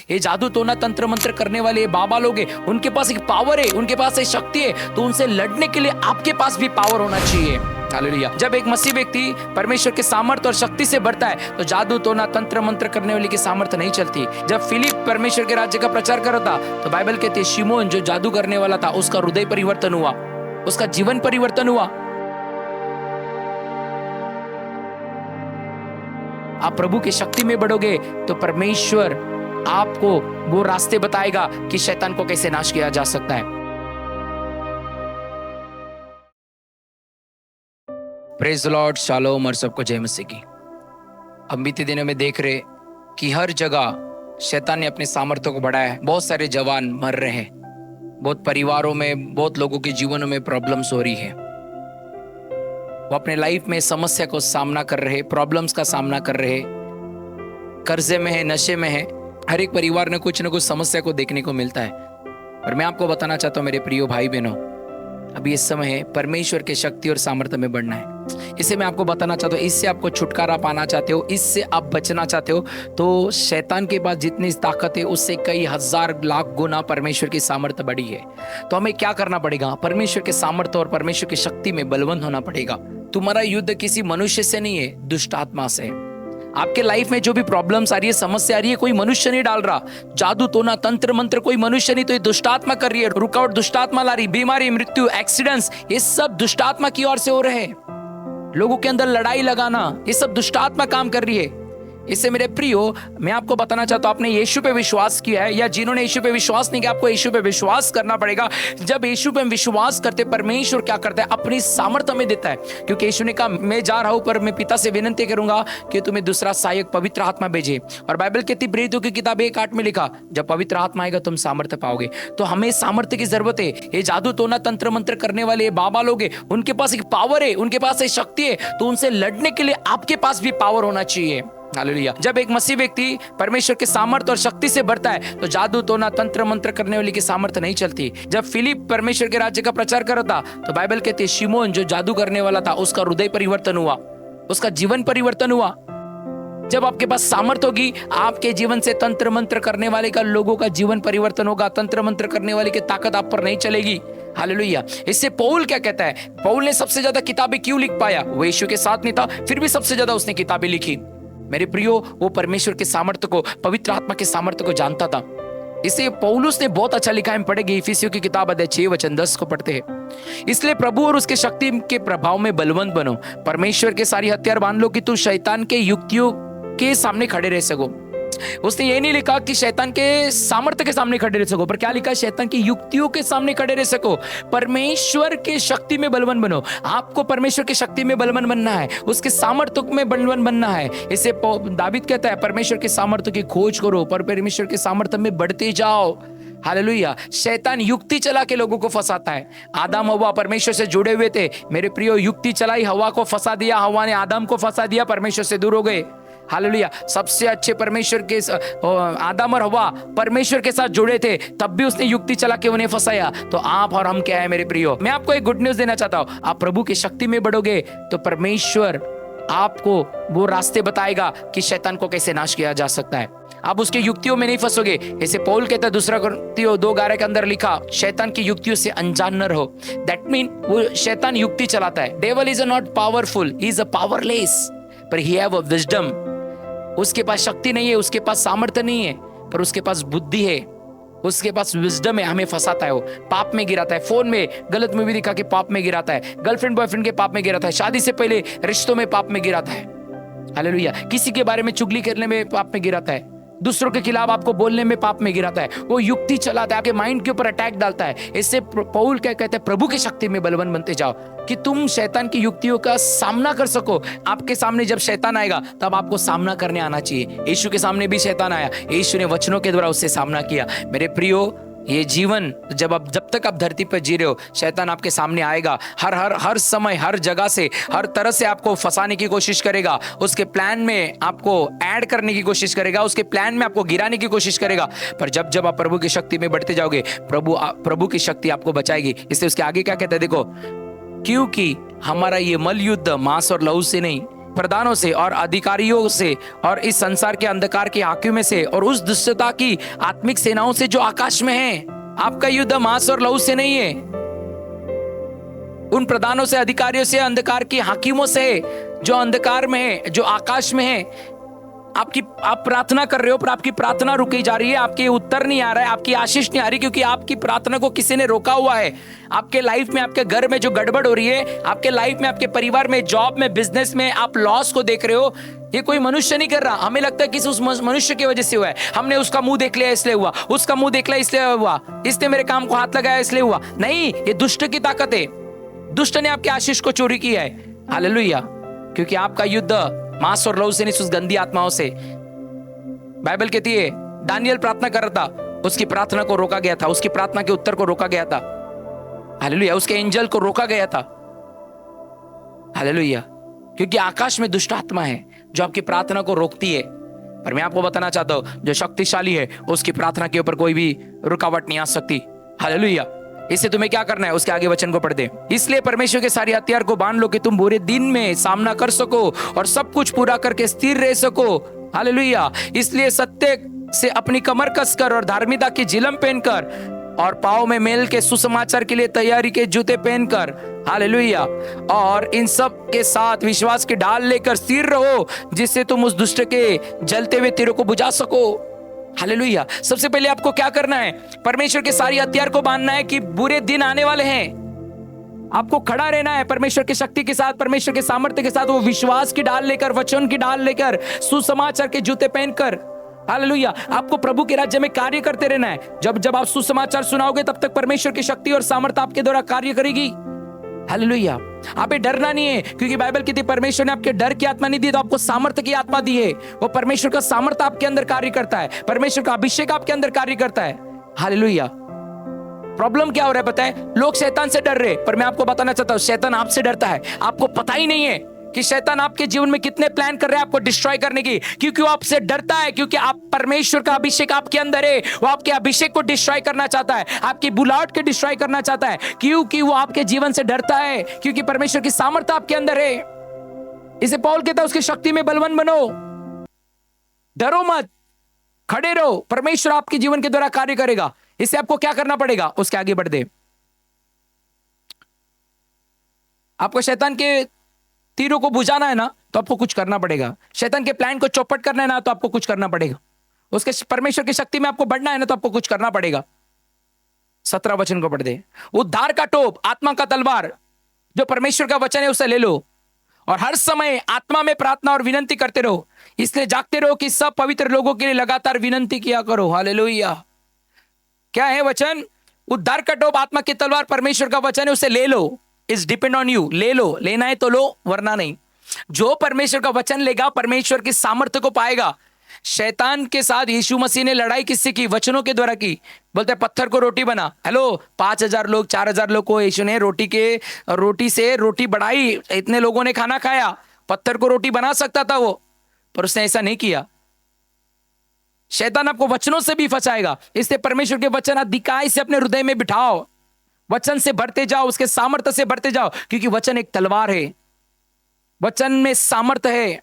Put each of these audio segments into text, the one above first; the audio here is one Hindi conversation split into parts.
ये जादू टोना तंत्र मंत्र करने वाले ये बाबा लोग हैं, उनके पास एक पावर है, उनके पास एक शक्ति है, तो उनसे लड़ने के लिए आपके पास भी पावर होना चाहिए। हालेलुया। जब एक मसीह व्यक्ति परमेश्वर के सामर्थ्य और शक्ति से बढ़ता है तो जादू टोना तंत्र मंत्र करने वाले की सामर्थ्य नहीं चलती। जब फिलिप परमेश्वर के राज्य का प्रचार कर रहा था तो बाइबल कहती है शिमोन जो जादू करने वाला था उसका हृदय परिवर्तन हुआ, उसका जीवन परिवर्तन हुआ। आप प्रभु की शक्ति में बढ़ोगे तो परमेश्वर आपको वो रास्ते बताएगा कि शैतान को कैसे नाश किया जा सकता है। प्रेज द लॉर्ड, शालोम और सबको जय मसीह की। अब बीते दिनों में देख रहे कि हर जगह शैतान ने अपने सामर्थ्य को बढ़ाया है। बहुत सारे जवान मर रहे हैं, बहुत परिवारों में, बहुत लोगों के जीवनों में प्रॉब्लम्स हो रही है। वो अपने लाइफ में समस्या को सामना कर रहे, प्रॉब्लम्स का सामना कर रहे, कर्जे में है, नशे में है। हर एक परिवार में कुछ न कुछ समस्या को देखने को मिलता है। और मैं आपको बताना चाहता हूँ मेरे प्रिय भाई बहनों, अभी इस समय है परमेश्वर के शक्ति और सामर्थ्य में बढ़ना है। इसे मैं आपको बताना चाहता हूँ, इससे आपको छुटकारा पाना चाहते हो, इससे आप बचना चाहते हो, तो शैतान के पास जितनी ताकत है उससे कई हजार लाख गुना परमेश्वर की सामर्थ्य बड़ी है। तो हमें क्या करना पड़ेगा? परमेश्वर के सामर्थ्य और परमेश्वर की शक्ति में बलवंत होना पड़ेगा। तुम्हारा युद्ध किसी मनुष्य से नहीं है, दुष्ट आत्मा से। आपके लाइफ में जो भी प्रॉब्लम्स आ रही है, समस्या आ रही है, कोई मनुष्य नहीं डाल रहा। जादू टोना तंत्र मंत्र कोई मनुष्य नहीं, तो ये दुष्टात्मा कर रही है। रुकावट दुष्टात्मा ला रही, बीमारी, मृत्यु, एक्सीडेंट्स, ये सब दुष्टात्मा की ओर से हो रहे हैं। लोगों के अंदर लड़ाई लगाना, ये सब दुष्टात्मा काम कर रही है। इससे मेरे प्रियो, मैं आपको बताना चाहता हूं, आपने यीशु पे विश्वास किया है या जिन्होंने यीशु पे विश्वास नहीं किया, आपको यीशु पे विश्वास करना पड़ेगा। जब यीशु पे विश्वास करते, परमेश्वर क्या करता है? अपनी सामर्थ्य में देता है। क्योंकि यीशु ने कहा मैं जा रहा हूं पर मैं पिता से विनती करूंगा कि तुम्हें दूसरा सहायक पवित्र आत्मा भेजे। और बाइबल कहती, प्रेरितों की किताब 1:8 में लिखा, जब पवित्र आत्मा आएगा तुम सामर्थ्य पाओगे। तो हमें सामर्थ्य की जरूरत है। ये जादू टोना तंत्र मंत्र करने वाले ये बाबा लोग हैं, उनके पास एक पावर है, उनके पास एक शक्ति है, तो उनसे लड़ने के लिए आपके पास भी पावर होना चाहिए। हालेलुया। जब एक मसीह व्यक्ति परमेश्वर के सामर्थ्य और शक्ति से बढ़ता है तो जादू टोना तंत्र मंत्र करने वाले की सामर्थ्य नहीं चलती। जब फिलिप परमेश्वर के राज्य का प्रचार कर रहा था तो बाइबल कहती है शिमोन जो जादू करने वाला था उसका हृदय परिवर्तन हुआ, उसका जीवन परिवर्तन हुआ। जब आपके पास सामर्थ्य होगी, आपके जीवन से तंत्र मंत्र करने वाले का, लोगों का जीवन परिवर्तन होगा। तंत्र मंत्र करने वाले की ताकत आप पर नहीं चलेगी। हालेलुया। इससे पौल क्या कहता है? पौल ने सबसे ज्यादा किताबें क्यों लिख पाया? वो यीशु के साथ नहीं था, फिर भी सबसे ज्यादा उसने किताबें लिखी। मेरे प्रियो, वो परमेश्वर के सामर्थ्य को, पवित्र आत्मा के सामर्थ्य को जानता था। इसे पौलुस ने बहुत अच्छा लिखा है। हम पढ़ेंगे इफिसियों की किताब अध्याय 6:10 को पढ़ते हैं। इसलिए प्रभु और उसके शक्ति के प्रभाव में बलवंत बनो, परमेश्वर के सारी हथियार बांध लो कि तू शैतान के युक्तियों के सामने खड़े रह सको। उसने ये नहीं लिखा कि शैतान के सामर्थ्य के सामने खड़े रह सको, पर क्या लिखा? शैतान की युक्तियों के सामने खड़े रह सको। परमेश्वर के शक्ति में बलवान बनो। आपको परमेश्वर की शक्ति में बलवान बनना है, उसके सामर्थ्य में बलवान बनना है। इसे दावीद कहता है परमेश्वर के सामर्थ्य की खोज करो, पर परमेश्वर के सामर्थ्य में बढ़ते जाओ। हालेलुया। शैतान युक्ति चला के लोगों को फंसाता है। आदम हवा परमेश्वर से जुड़े हुए थे, मेरे प्रियो, युक्ति चलाई, हवा को फंसा दिया, हवा ने आदम को फंसा दिया, परमेश्वर से दूर हो गए। हालेलुया। सबसे अच्छे परमेश्वर के आदम और हवा परमेश्वर के साथ जुड़े थे, तब भी उसने युक्ति चला के उन्हें फंसाया। तो आप और हम क्या है मेरे प्रियो? मैं आपको एक गुड न्यूज देना चाहता हूं। आप प्रभु की शक्ति में बढ़ोगे तो परमेश्वर आपको वो रास्ते बताएगा कि शैतान को कैसे नाश किया जा सकता है। आप उसके युक्तियों में नहीं फंसोगे। ऐसे पौल कहता है 2 कुरिन्थियों 2:11 के अंदर लिखा, शैतान की युक्तियों से अनजान न रहो। दैट मीन वो शैतान युक्ति चलाता है। Devil is not powerful, he is a powerless, पर ही हैव अ विजडम। उसके पास शक्ति नहीं है, उसके पास सामर्थ्य नहीं है, पर उसके पास बुद्धि है, उसके पास विजडम है। हमें फंसाता है, वो पाप में गिराता है। फोन में गलत मूवी दिखा के पाप में गिराता है, गर्लफ्रेंड बॉयफ्रेंड के पाप में गिराता है, शादी से पहले रिश्तों में पाप में गिराता है। हालेलुया। किसी के बारे में चुगली करने में पाप में गिराता है, दूसरों के खिलाफ आपको बोलने में पाप में गिराता है। वो युक्ति चलाता है, आपके माइंड के ऊपर अटैक डालता है। इससे पौल क्या कहते हैं? प्रभु की शक्ति में बलवान बनते जाओ कि तुम शैतान की युक्तियों का सामना कर सको। आपके सामने जब शैतान आएगा तब आपको सामना करने आना चाहिए। यीशु के सामने भी शैतान आया, यीशु ने वचनों के द्वारा उससे सामना किया। मेरे प्रियो, ये जीवन जब तक आप धरती पर जी रहे हो, शैतान आपके सामने आएगा। हर समय, हर जगह से, हर तरह से आपको फंसाने की कोशिश करेगा। उसके प्लान में आपको ऐड करने की कोशिश करेगा, उसके प्लान में आपको गिराने की कोशिश करेगा। पर जब आप प्रभु की शक्ति में बढ़ते जाओगे, प्रभु की शक्ति आपको बचाएगी। इसलिए उसके आगे क्या कहता है देखो, क्योंकि हमारा ये मल युद्ध मांस और लहू से नहीं, प्रधानों से और अधिकारियों से और इस संसार के अंधकार के हाकिमों से और उस दुष्टता की आत्मिक सेनाओं से जो आकाश में है। आपका युद्ध मांस और लहू से नहीं है, उन प्रधानों से, अधिकारियों से, अंधकार के हाकिमों से जो अंधकार में है, जो आकाश में है। आप प्रार्थना कर रहे हो पर आपकी प्रार्थना रुकी जा रही है, आपके उत्तर नहीं आ रहा है, आपकी आशीष नहीं आ रही, क्योंकि आपकी प्रार्थना को किसी ने रोका हुआ है। आपके लाइफ में, आपके घर में जो गड़बड़ हो रही है, आपके लाइफ में, आपके परिवार में, जॉब में, बिजनेस में आप लॉस को देख रहे हो, ये कोई मनुष्य नहीं कर रहा। हमें लगता है कि उस मनुष्य की वजह से हुआ है, हमने उसका मुंह देख लिया इसलिए हुआ, उसका मुंह देख लिया इसलिए हुआ, इसने मेरे काम को हाथ लगाया इसलिए हुआ। नहीं, ये दुष्ट की ताकत है। दुष्ट ने आपकी आशीष को चोरी किया है। हालेलुया। क्योंकि आपका युद्ध मांस और लहू से नहीं, उस गंदी आत्माओं से। बाइबल कहती है दानियल प्रार्थना कर रहा था, उसकी प्रार्थना को रोका गया था, उसकी प्रार्थना के उत्तर को रोका गया था। हालेलुया। उसके एंजल को रोका गया था। हालेलुया। क्योंकि आकाश में दुष्ट आत्मा है जो आपकी प्रार्थना को रोकती है। पर मैं आपको बताना चाहता हूं, जो शक्तिशाली है उसकी प्रार्थना के ऊपर कोई भी रुकावट नहीं आ सकती। हालेलुया। इससे तुम्हें क्या करना है, उसके आगे वचन को पढ़ दे। इसलिए परमेश्वर के सारे हथियार को बांध लो कि तुम बुरे दिन में सामना कर सको और सब कुछ पूरा करके स्थिर रह सको। हालेलुया। इसलिए सत्य से अपनी कमर कसकर और धार्मिकता की झिलम पहनकर और पांव में मेल के सुसमाचार के लिए तैयारी के जूते पहनकर, हालेलुया, और इन सब के साथ विश्वास की ढाल लेकर स्थिर रहो, जिससे तुम उस दुष्ट के जलते हुए तीरों को बुझा सको। हालेलुया। सबसे पहले आपको क्या करना है, परमेश्वर के सारी हथियार को बांधना है कि बुरे दिन आने वाले हैं। आपको खड़ा रहना है परमेश्वर की शक्ति के साथ, परमेश्वर के सामर्थ्य के साथ, वो विश्वास की ढाल लेकर, वचन की ढाल लेकर, सुसमाचार के जूते पहनकर। हालेलुया। आपको प्रभु के राज्य में कार्य करते रहना है। जब जब आप सुसमाचार सुनाओगे तब तक परमेश्वर की शक्ति और सामर्थ्य आपके द्वारा कार्य करेगी। हालेलुया। आप डरना नहीं है, क्योंकि बाइबल कहती है परमेश्वर ने आपके डर की आत्मा नहीं दी, तो आपको सामर्थ्य की आत्मा दी है। वो परमेश्वर का सामर्थ्य आपके अंदर कार्य करता है, परमेश्वर का अभिषेक आपके अंदर कार्य करता है। हालेलुया। प्रॉब्लम क्या हो रहा है पता है, लोग शैतान से डर रहे, पर मैं आपको बताना चाहता हूं शैतान आपसे डरता है। आपको पता ही नहीं है कि शैतान आपके जीवन में कितने प्लान कर रहे हैं आपको डिस्ट्रॉय करने की, क्योंकि वो आपसे डरता है, क्योंकि आप परमेश्वर का अभिषेक आपके अंदर है। वो आपके अभिषेक को डिस्ट्रॉय करना चाहता है, आपकी बुलाहट को डिस्ट्रॉय करना चाहता है, क्योंकि वो आपके जीवन से डरता है, क्योंकि परमेश्वर की सामर्थ्य आपके अंदर है। इसे पौल कहता है उसकी शक्ति में बलवान बनो, डरो मत, खड़े रहो, परमेश्वर आपके जीवन के द्वारा कार्य करेगा। इससे आपको क्या करना पड़ेगा, उसके आगे बढ़ दे। आपको शैतान के तीरों को बुझाना है ना, तो आपको कुछ करना पड़ेगा। शैतान के प्लान को चौपट करना है ना, तो आपको कुछ करना पड़ेगा। उसके परमेश्वर की शक्ति में आपको बढ़ना है ना, तो आपको कुछ करना पड़ेगा। 17 वचन को पढ़ दे। उद्धार का टोप, आत्मा का तलवार, जो परमेश्वर का वचन है उसे ले लो, और हर समय आत्मा में प्रार्थना और विनंती करते रहो। इसलिए जागते रहो कि सब पवित्र लोगों के लिए लगातार विनंती किया करो। हालेलुया। क्या है वचन? उद्धार का टोप, आत्मा की तलवार, परमेश्वर का वचन है, उसे ले लो। Is depend on you. ले लो, लेना है तो लो, वरना नहीं। जो परमेश्वर का वचन लेगा परमेश्वर की सामर्थ्य को पाएगा। शैतान के साथ यीशु मसीह ने लड़ाई किससे की? वचनों के द्वारा की। बोलते हैं पत्थर को रोटी बना। हेलो, 5000 लोग, 4000 लोग को यीशु ने रोटी से रोटी बढ़ाई, इतने लोगों ने खाना खाया। पत्थर को रोटी बना सकता था वो, पर उसने ऐसा नहीं किया। शैतान आपको वचनों से भी फंसाएगा, इसलिए परमेश्वर के वचन अधिकाई से अपने हृदय में बिठाओ। वचन से बढ़ते जाओ, उसके सामर्थ्य से बढ़ते जाओ, क्योंकि वचन एक तलवार है। वचन में सामर्थ्य है।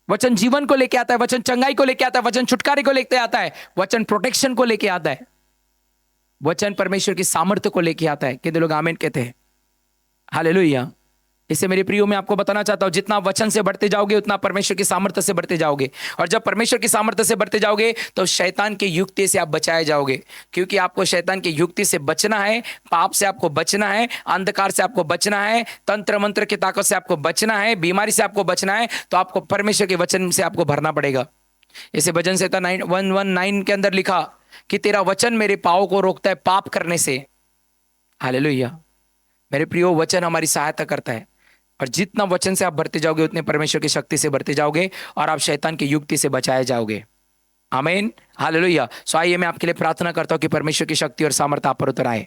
वचन जीवन को लेके आता है, वचन चंगाई को लेके आता है, वचन छुटकारे को लेके आता है, वचन प्रोटेक्शन को लेके आता है, वचन परमेश्वर की सामर्थ्य को लेके आता है। कितने लोग आमीन कहते हैं? हालेलुया। इससे मेरे प्रियो, मैं आपको बताना चाहता हूं, जितना वचन से बढ़ते जाओगे उतना परमेश्वर की सामर्थ्य से बढ़ते जाओगे, और जब परमेश्वर की सामर्थ्य से बढ़ते जाओगे तो शैतान की युक्ति से आप बचाए जाओगे। क्योंकि आपको शैतान की युक्ति से बचना है, पाप से आपको बचना है, अंधकार से आपको बचना है, तंत्र मंत्र की ताकत से आपको बचना है, बीमारी से आपको बचना है, तो आपको परमेश्वर के वचन से आपको भरना पड़ेगा। इसे भजन संहिता 119 के अंदर लिखा कि तेरा वचन मेरे पाँव को रोकता है पाप करने से। हालेलुया। मेरे प्रियो, वचन हमारी सहायता करता है, और जितना वचन से आप भरते जाओगे उतने परमेश्वर की शक्ति से भरते जाओगे, और आप शैतान की युक्ति से बचाए जाओगे। आमीन। हालेलुया। सो आइए, मैं आपके लिए प्रार्थना करता हूं कि परमेश्वर की शक्ति और सामर्थ्य आप पर उतर आए।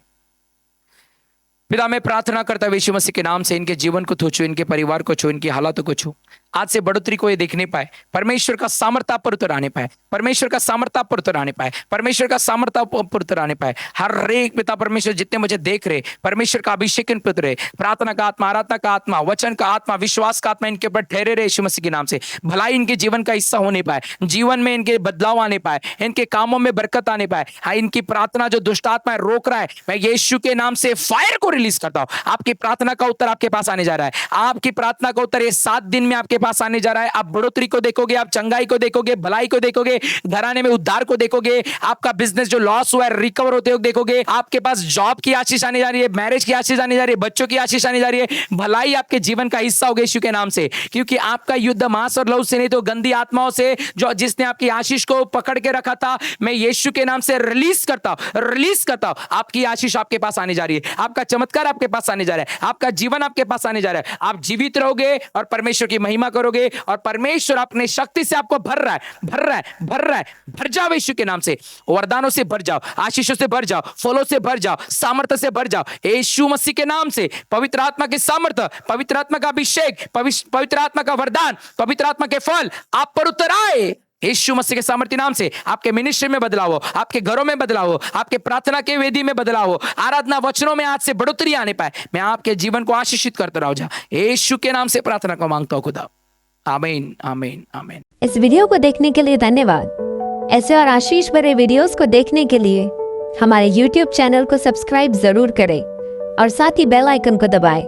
पिता, मैं प्रार्थना करता हूं यीशु मसीह के नाम से, इनके जीवन को छू, इनके परिवार को छू, इनकी हालातों को छू। आज से बढ़ोतरी को ये देखने पाए, परमेश्वर का सामर्थ्य आप पर उतर आने पाए, परमेश्वर का सामर्थ्य आप पर उतर आने पाए, परमेश्वर का सामर्थ्य आप पर उतर आने पाए। हर एक पिता परमेश्वर जितने मुझे देख रहे, परमेश्वर का अभिषेक इन पर उतरे, प्रार्थना का आत्मा, आराधना का आत्मा, वचन का आत्मा, विश्वास का आत्मा इनके ऊपर ठहरे रहे यीशु मसीह के नाम से। भलाई इनके जीवन का हिस्सा होने पाए, जीवन में इनके बदलाव आने पाए, इनके कामों में बरकत आने पाए। हाँ, इनकी प्रार्थना जो दुष्ट आत्मा रोक रहा है, मैं यीशु के नाम से फायर को रिलीज करता हूं। आपकी प्रार्थना का उत्तर आपके पास आने जा रहा है, आपकी प्रार्थना का उत्तर ये 7 दिन में आपके पास आने जा रहा है। आप बढ़ोतरी को देखोगे, आप चंगाई को देखोगे, भलाई को देखोगे, घराने में उद्धार को देखोगे, आपका बिजनेस जो लॉस हुआ है रिकवर होते हुए देखोगे, आपके पास जॉब की आशीष आने जा रही है, मैरिज की आशीष आने जा रही है, बच्चों की आशीष आने जा रही है। भलाई आपके जीवन का हिस्सा होगा यीशु के नाम से, क्योंकि आपका युद्ध मांस और लहू से नहीं तो गंदी आत्माओं से, जो जिसने आपकी आशीष को पकड़ के रखा था। मैं यीशु के नाम से रिलीज करता हूं। आपकी आशीष आपके पास आने जा रही है, आपका चमत्कार आपके पास आने जा रहा है, आपका जीवन आपके पास आने जा रहा है। आप जीवित रहोगे और परमेश्वर की महिमा करोगे, और परमेश्वर अपने शक्ति से आपको भर रहा है। भर जाओ यीशु के नाम से, वरदानों से भर जाओ, आशीषों से भर जाओ, फलों से भर जाओ, सामर्थ्य से भर जाओ यीशु मसीह के नाम से। पवित्र आत्मा के सामर्थ्य, पवित्र आत्मा का अभिषेक, पवित्र आत्मा का वरदान, पवित्र आत्मा के फल आप पर उतर आए यीशु मसीह के सामर्थ्य नाम से। आपके मिनिस्ट्री में बदलाव हो, आपके घरों में बदलाव हो, आपके प्रार्थना के वेदी में बदलाव हो, आराधना वचनों में आज से बढ़ोतरी आने पाए। मैं आपके जीवन को आशीषित करता रहूं जा, यीशु के नाम से प्रार्थना को मांगता हूं खुदा, आमीन आमीन आमीन। इस वीडियो को देखने के लिए धन्यवाद। ऐसे और आशीष भरे वीडियोस को देखने के लिए हमारे YouTube चैनल को सब्सक्राइब जरूर करें और साथ ही बेल आइकन को दबाएं।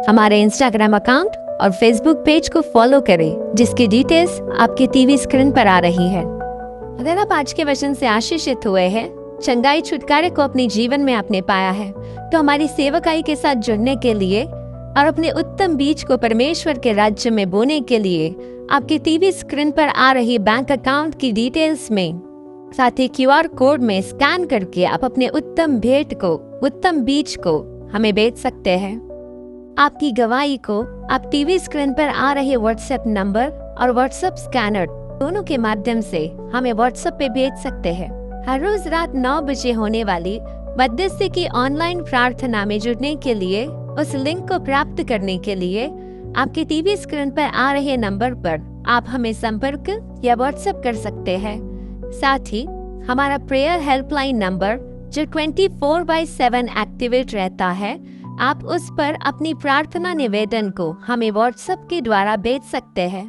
हमारे Instagram अकाउंट और Facebook पेज को फॉलो करें, जिसकी डिटेल्स आपके टीवी स्क्रीन पर आ रही है। अगर आप आज के वचन से आशीषित हुए हैं, चंगाई छुटकारे को अपने जीवन में आपने पाया है, तो हमारी सेवकाई के साथ जुड़ने के लिए और अपने उत्तम बीज को परमेश्वर के राज्य में बोने के लिए आपके टीवी स्क्रीन पर आ रही बैंक अकाउंट की डिटेल्स में साथ ही QR कोड में स्कैन करके आप अपने उत्तम भेंट को, उत्तम बीज को हमें बेच सकते हैं। आपकी गवाही को आप टीवी स्क्रीन पर आ रहे WhatsApp नंबर और WhatsApp स्कैनर दोनों के माध्यम से हमें WhatsApp पे भेज सकते हैं। हर रोज रात 9 बजे होने वाली मध्यस्थी की ऑनलाइन प्रार्थना में जुड़ने के लिए, उस लिंक को प्राप्त करने के लिए आपके टीवी स्क्रीन पर आ रहे नंबर पर आप हमें संपर्क या WhatsApp कर सकते हैं। साथ ही हमारा प्रेयर हेल्पलाइन नंबर जो 24/7 एक्टिवेट रहता है, आप उस पर अपनी प्रार्थना निवेदन को हमें WhatsApp के द्वारा भेज सकते हैं।